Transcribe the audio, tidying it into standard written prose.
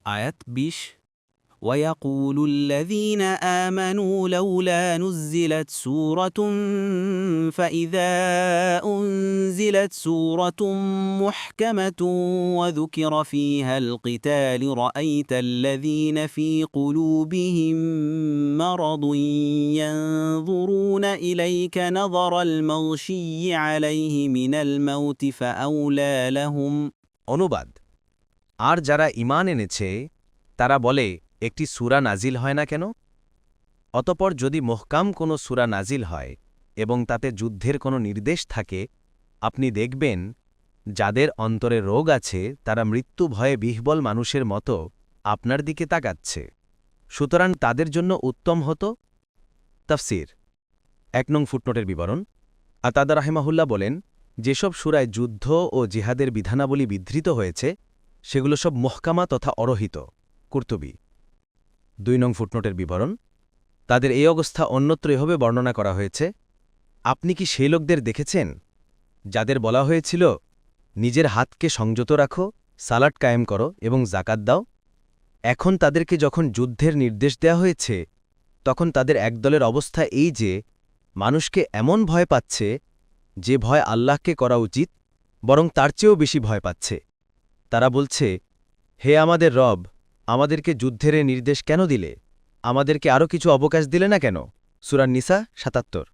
আয়াত ২০ ويقول الذين آمنوا لولا نزلت سورة فإذا أنزلت سورة محكمة وذكر فيها القتال رأيت الذين في قلوبهم مرض ينظرون إليك نظر المغشي عليه من الموت فأولى لهم অনুবাদ আর যারা ঈমান এনেছে তারা বলে একটি সূরা নাজিল হয় না কেন অতঃপর যদি মুহকাম কোনো সূরা নাজিল হয় এবং তাতে যুদ্ধের কোনো নির্দেশ থাকে আপনি দেখবেন যাদের অন্তরে রোগ আছে তারা মৃত্যু ভয়ে বিহ্বল মানুষের মতো আপনার দিকে তাকাচ্ছে সুতরাং তাদের জন্য উত্তম হতো তাফসীর ১ নং ফুটনোটের বিবরণ আতাদা রাহিমাহুল্লাহ বলেন যেসব সূরায় যুদ্ধ ও জিহাদের বিধানাবলী বিধৃত হয়েছে সেগুলো সব মুহকামা তথা অরহিত কুরতুবী ২ নং ফুটনোটের বিবরণ তাদের এই অবস্থা অন্যত্র এভাবে বর্ণনা করা হয়েছে আপনি কি সেই লোকদের দেখেছেন যাদের বলা হয়েছিল নিজের হাতকে সংযত রাখো সালাত কায়েম করো এবং জাকাত দাও এখন তাদেরকে যখন যুদ্ধের নির্দেশ দেয়া হয়েছে তখন তাদের একদলের অবস্থা এই যে মানুষকে এমন ভয় পাচ্ছে যে ভয় আল্লাহকে করা উচিত বরং তার চেয়েও বেশি ভয় পাচ্ছে তারা বলছে হে আমাদের রব আমাদেরকে যুদ্ধের নির্দেশ কেন দিলে আমাদেরকে আরও কিছু অবকাশ দিলে না কেন সূরা নিসা ৭৭